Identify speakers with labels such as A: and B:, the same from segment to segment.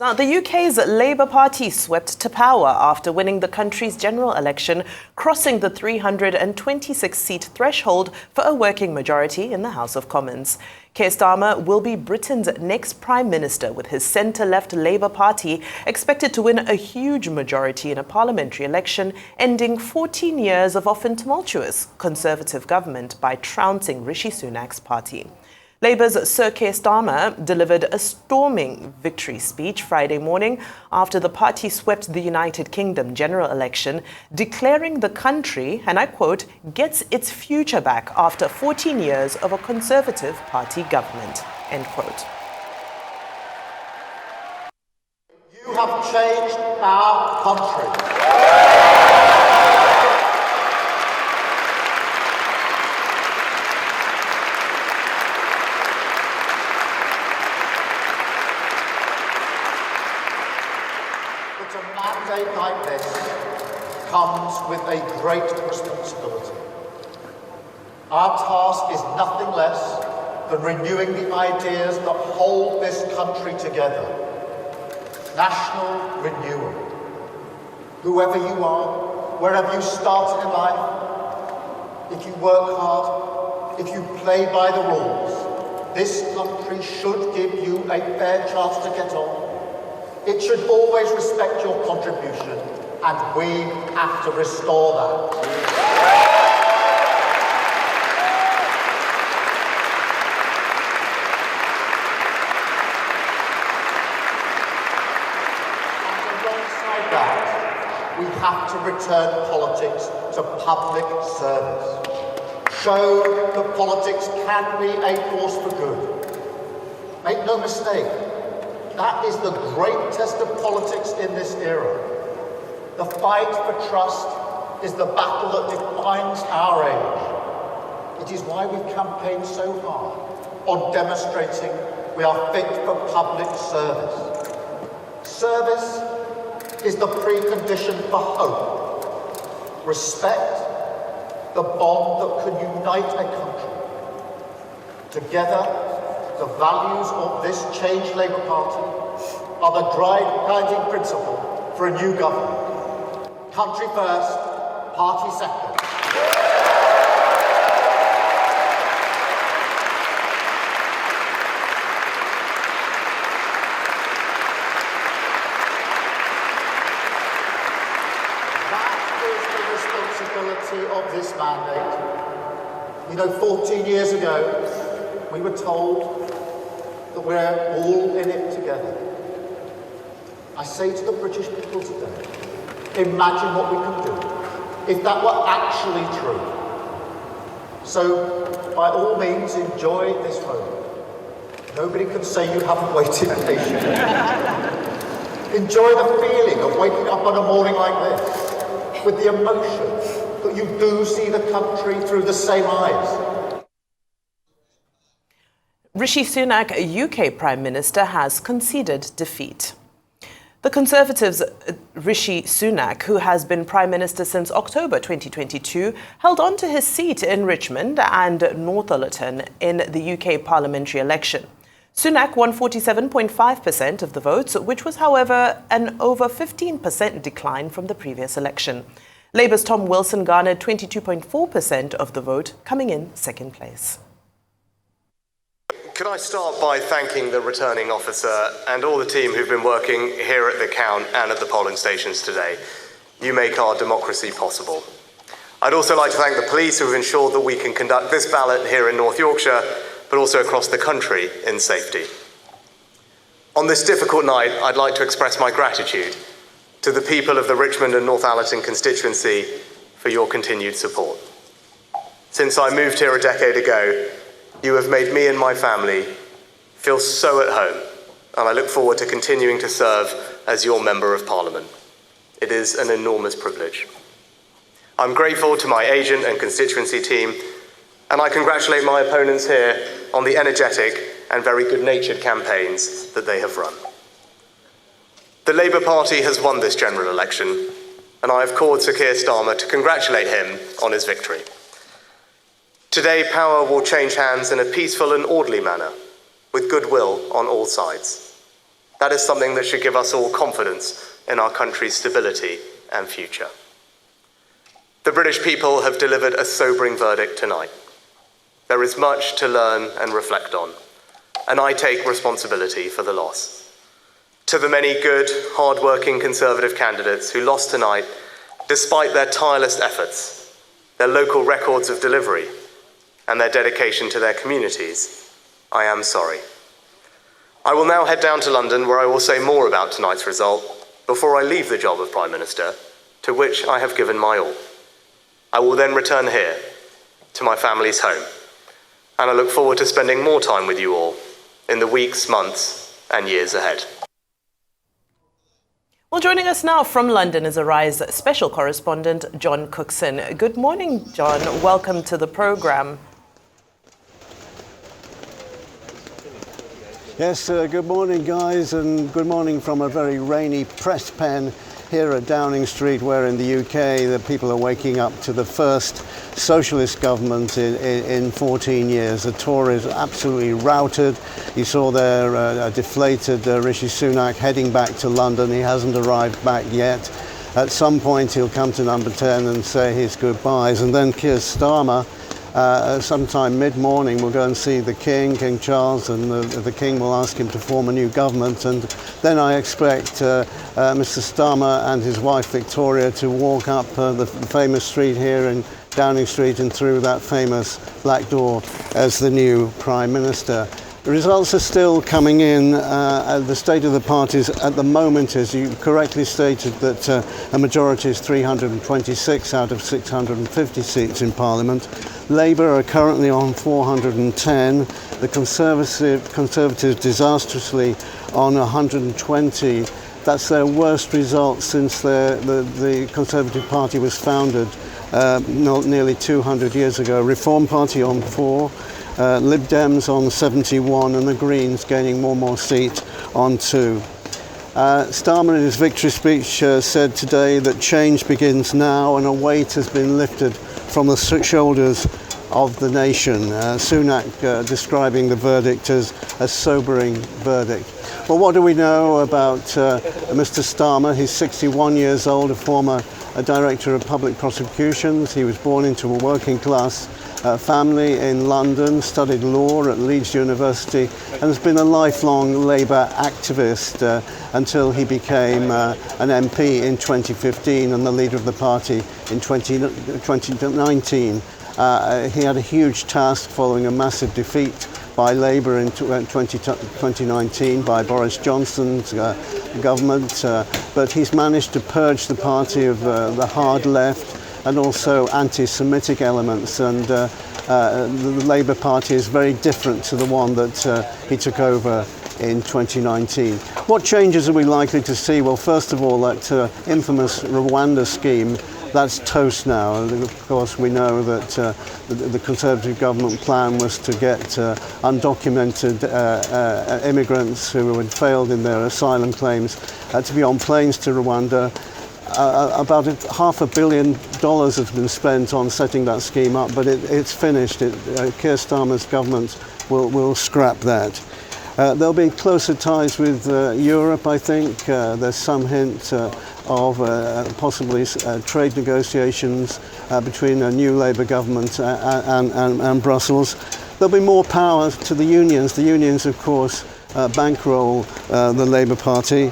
A: Now, the UK's Labour Party swept to power after winning the country's general election, crossing the 326-seat threshold for a working majority in the House of Commons. Keir Starmer will be Britain's next Prime Minister, with his centre-left Labour Party expected to win a huge majority in a parliamentary election, ending 14 years of often tumultuous Conservative government by trouncing Rishi Sunak's party. Labour's Sir Keir Starmer delivered a storming victory speech Friday morning after the party swept the United Kingdom general election, declaring the country, and I quote, gets its future back after 14 years of a Conservative Party government, end quote.
B: You have changed our country. But a mandate like this comes with a great responsibility. Our task is nothing less than renewing the ideas that hold this country together. National renewal. Whoever you are, wherever you started in life, if you work hard, if you play by the rules, this country should give you a fair chance to get on. It should always respect your contribution, and we have to restore that. We have to return politics to public service. Show that politics can be a force for good. Make no mistake, that is the great test of politics in this era. The fight for trust is the battle that defines our age. It is why we campaign so hard on demonstrating we are fit for public service. Service is the precondition for hope, respect, the bond that can unite a country. Together, the values of this changed Labour Party are the guiding principle for a new government. Country first, party second. Of this mandate. You know, 14 years ago, we were told that we're all in it together. I say to the British people today, imagine what we can do if that were actually true. So, by all means, enjoy this moment. Nobody can say you haven't waited patiently. Enjoy the feeling of waking up on a morning like this, with the emotion that you do see the country through the same eyes.
A: Rishi Sunak, UK Prime Minister, has conceded defeat. The Conservatives' Rishi Sunak, who has been Prime Minister since October 2022, held on to his seat in Richmond and Northallerton in the UK parliamentary election. Sunak won 47.5% of the votes, which was, however, an over 15% decline from the previous election. Labour's Tom Wilson garnered 22.4% of the vote, coming in second place.
C: Could I start by thanking the returning officer and all the team who've been working here at the count and at the polling stations today. You make our democracy possible. I'd also like to thank the police who have ensured that we can conduct this ballot here in North Yorkshire, but also across the country in safety. On this difficult night, I'd like to express my gratitude to the people of the Richmond and Northallerton constituency for your continued support. Since I moved here a decade ago, you have made me and my family feel so at home, and I look forward to continuing to serve as your Member of Parliament. It is an enormous privilege. I'm grateful to my agent and constituency team, and I congratulate my opponents here on the energetic and very good-natured campaigns that they have run. The Labour Party has won this general election, and I have called Sir Keir Starmer to congratulate him on his victory. Today, power will change hands in a peaceful and orderly manner, with goodwill on all sides. That is something that should give us all confidence in our country's stability and future. The British people have delivered a sobering verdict tonight. There is much to learn and reflect on, and I take responsibility for the loss. To the many good, hard-working Conservative candidates who lost tonight, despite their tireless efforts, their local records of delivery, and their dedication to their communities, I am sorry. I will now head down to London, where I will say more about tonight's result before I leave the job of Prime Minister, to which I have given my all. I will then return here, to my family's home, and I look forward to spending more time with you all in the weeks, months, and years ahead.
A: Well, joining us now from London is Arise special correspondent John Cookson. Good morning, John. Welcome to the programme.
D: Yes, good morning, guys, and good morning from a very rainy press pen here at Downing Street, where in the UK the people are waking up to the first socialist government in 14 years. The Tories absolutely routed. You saw there deflated Rishi Sunak heading back to London. He hasn't arrived back yet. At some point he'll come to number 10 and say his goodbyes, and then Keir Starmer sometime mid-morning we'll go and see the King Charles, and the King will ask him to form a new government, and then I expect Mr Starmer and his wife Victoria to walk up the famous street here in Downing Street and through that famous black door as the new Prime Minister. The results are still coming in. The state of the parties at the moment, as you correctly stated, that a majority is 326 out of 650 seats in Parliament. Labour are currently on 410. The Conservatives disastrously on 120. That's their worst result since the Conservative Party was founded nearly 200 years ago. Reform Party on 4. Lib Dems on 71, and the Greens gaining one more seat on 2. Starmer in his victory speech said today that change begins now and a weight has been lifted from the shoulders of the nation. Sunak describing the verdict as a sobering verdict. Well, what do we know about Mr Starmer? He's 61 years old, a former director of public prosecutions. He was born into a working class family in London, studied law at Leeds University, and has been a lifelong Labour activist until he became an MP in 2015 and the leader of the party in 2019. He had a huge task following a massive defeat by Labour in 2019 by Boris Johnson's government, but he's managed to purge the party of the hard left and also anti-Semitic elements, and the Labour Party is very different to the one that he took over in 2019. What changes are we likely to see? Well, first of all, that infamous Rwanda scheme, that's toast now. Of course, we know that the Conservative government plan was to get undocumented immigrants who had failed in their asylum claims to be on planes to Rwanda. About $500 million has been spent on setting that scheme up, but it's finished. Keir Starmer's government will scrap that. There'll be closer ties with Europe, I think. There's some hint of possibly trade negotiations between a new Labour government and Brussels. There'll be more power to the unions. The unions, of course, bankroll the Labour Party.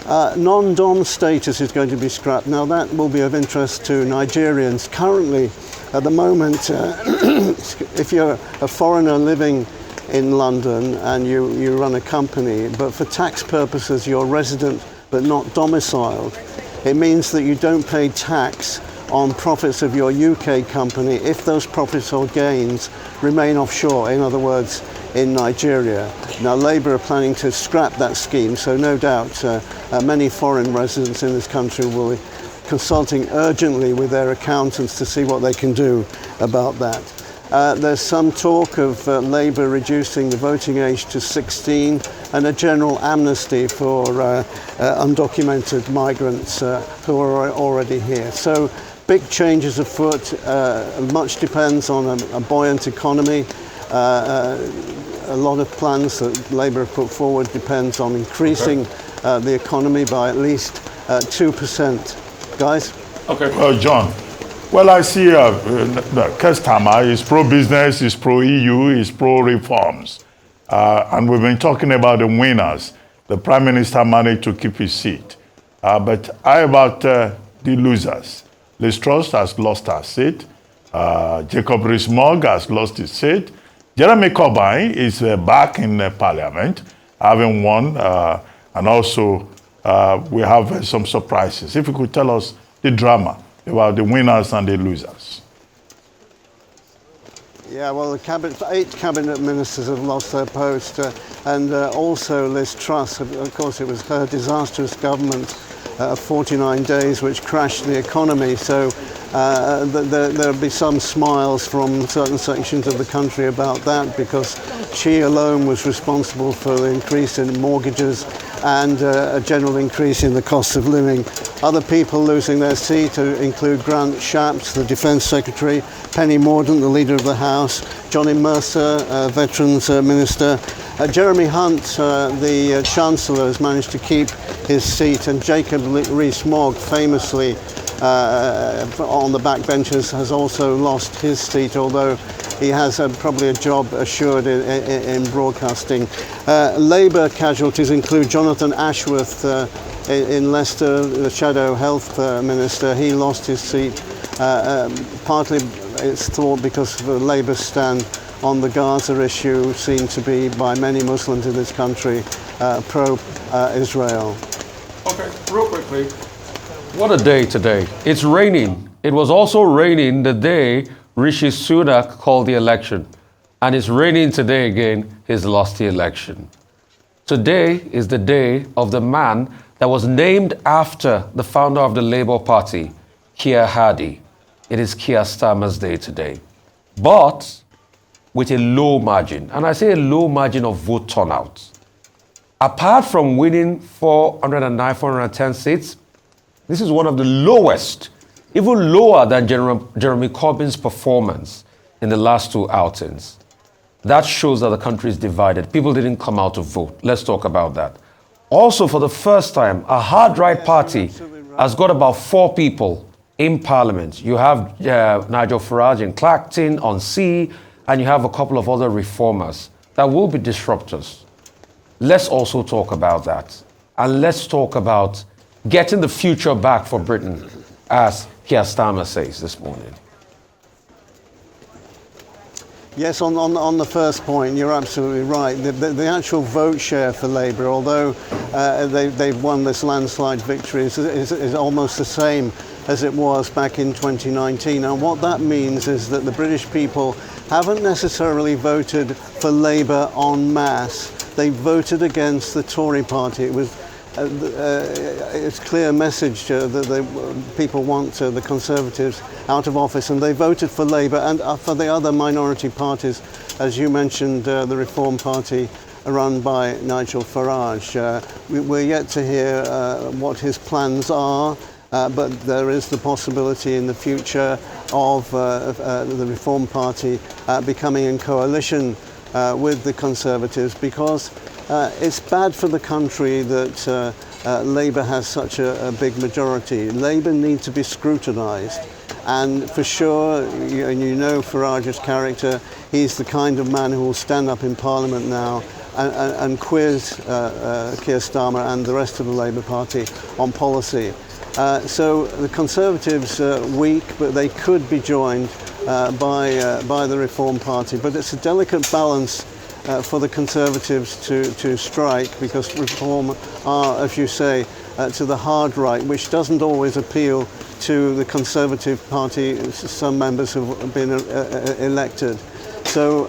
D: Non-dom status is going to be scrapped. Now that will be of interest to Nigerians. Currently, at the moment, if you're a foreigner living in London and you run a company, but for tax purposes you're resident but not domiciled, it means that you don't pay tax on profits of your UK company if those profits or gains remain offshore, in other words, in Nigeria. Now, Labour are planning to scrap that scheme, so no doubt many foreign residents in this country will be consulting urgently with their accountants to see what they can do about that. There's some talk of Labour reducing the voting age to 16 and a general amnesty for undocumented migrants who are already here. So big changes afoot. Much depends on a buoyant economy. a lot of plans that Labour have put forward depends on increasing the economy by at least 2%. Guys?
E: Okay. Well, John, well, I see Starmer is pro-business, is pro-EU, is pro-reforms. And we've been talking about the winners. The Prime Minister managed to keep his seat. But how about the losers? Liz Truss has lost her seat. Jacob Rees-Mogg has lost his seat. Jeremy Corbyn is back in Parliament, having won. And also, we have some surprises. If you could tell us the drama about the winners and the losers.
D: Yeah, well, 8 cabinet ministers have lost their post, and also Liz Truss. Of course, it was her disastrous government of 49 days which crashed the economy. So there'll be some smiles from certain sections of the country about that, because she alone was responsible for the increase in mortgages and a general increase in the cost of living. Other people losing their seat include Grant Shapps, the Defence Secretary, Penny Mordaunt, the Leader of the House, Johnny Mercer, Veterans Minister, Jeremy Hunt, the Chancellor, has managed to keep his seat, and Jacob Rees-Mogg, famously on the backbenches, has also lost his seat, although he has probably a job assured in broadcasting. Labour casualties include Jonathan Ashworth in Leicester, the Shadow Health Minister. He lost his seat, partly it's thought because of the Labour stand on the Gaza issue, seen to be by many Muslims in this country pro-Israel.
F: Okay, real quickly. What a day today. It's raining. It was also raining the day Rishi Sunak called the election. And it's raining today again. He's lost the election. Today is the day of the man that was named after the founder of the Labour Party, Keir Hardie. It is Keir Starmer's day today. But with a low margin, and I say a low margin of vote turnout. Apart from winning 409, 410 seats, this is one of the lowest, even lower than Jeremy Corbyn's performance in the last 2 outings. That shows that the country is divided. People didn't come out to vote. Let's talk about that. Also, for the first time, a hard-right party has got about 4 people in Parliament. You have Nigel Farage in Clacton on C, and you have a couple of other reformers that will be disruptors. Let's also talk about that. And let's talk about getting the future back for Britain, as Keir Starmer says this morning.
D: Yes, on the first point, you're absolutely right. The actual vote share for Labour, although they've won this landslide victory, is almost the same as it was back in 2019. And what that means is that the British people haven't necessarily voted for Labour en masse. They voted against the Tory party. It was it's a clear message that people want the Conservatives out of office, and they voted for Labour and for the other minority parties, as you mentioned, the Reform Party run by Nigel Farage. We're yet to hear what his plans are, but there is the possibility in the future of the Reform Party becoming in coalition with the Conservatives, because it's bad for the country that Labour has such a big majority. Labour need to be scrutinised, and for sure, and you know Farage's character, he's the kind of man who will stand up in Parliament now and quiz Keir Starmer and the rest of the Labour Party on policy. So the Conservatives are weak, but they could be joined by the Reform Party. But it's a delicate balance for the Conservatives to strike, because Reform are, as you say, to the hard right, which doesn't always appeal to the Conservative Party. Some members have been elected. So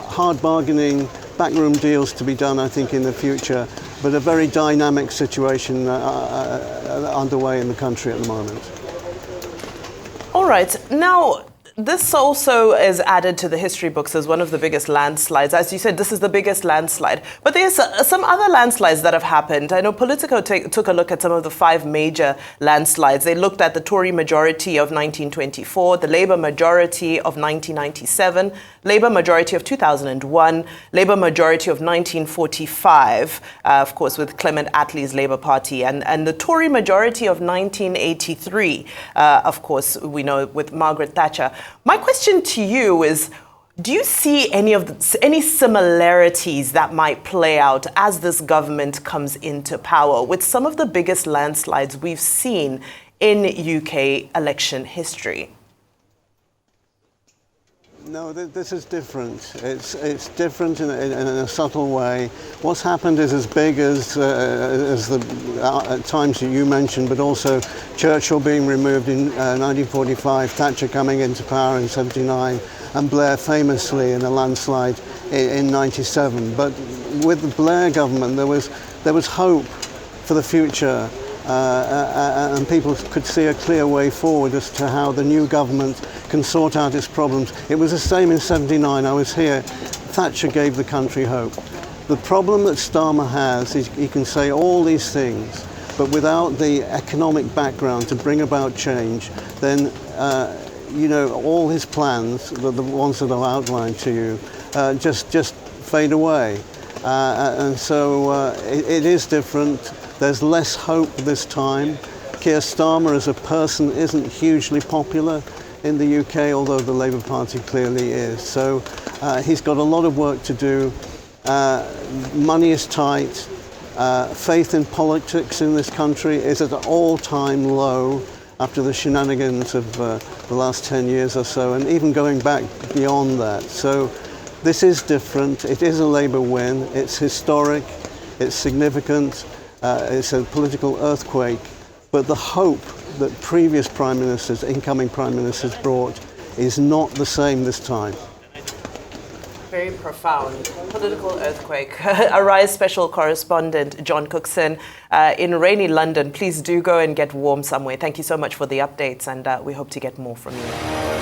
D: hard bargaining, backroom deals to be done, I think, in the future, but a very dynamic situation underway in the country at the moment.
A: All right. Now, This also is added to the history books as one of the biggest landslides. As you said, this is the biggest landslide. But there's some other landslides that have happened. I know Politico took a look at some of the 5 major landslides. They looked at the Tory majority of 1924, the Labour majority of 1997, Labour majority of 2001, Labour majority of 1945, of course, with Clement Attlee's Labour Party, and the Tory majority of 1983, of course, we know with Margaret Thatcher. My question to you is, do you see any similarities that might play out as this government comes into power with some of the biggest landslides we've seen in UK election history?
D: No, this is different. It's different in a subtle way. What's happened is as big as the times that you mentioned, but also Churchill being removed in 1945, Thatcher coming into power in 79, and Blair famously in a landslide in 97. But with the Blair government, there was hope for the future. And people could see a clear way forward as to how the new government can sort out its problems. It was the same in 79. I was here. Thatcher gave the country hope. The problem that Starmer has is he can say all these things, but without the economic background to bring about change, then all his plans, the ones that I've outlined to you, just fade away. And so it is different. There's less hope this time. Keir Starmer as a person isn't hugely popular in the UK, although the Labour Party clearly is. So he's got a lot of work to do. Money is tight. Faith in politics in this country is at an all-time low after the shenanigans of the last 10 years or so, and even going back beyond that. So this is different. It is a Labour win. It's historic. It's significant. It's a political earthquake, but the hope that previous prime ministers, incoming prime ministers brought is not the same this time.
A: Very profound. Political earthquake. Arise special correspondent John Cookson in rainy London. Please do go and get warm somewhere. Thank you so much for the updates, and we hope to get more from you.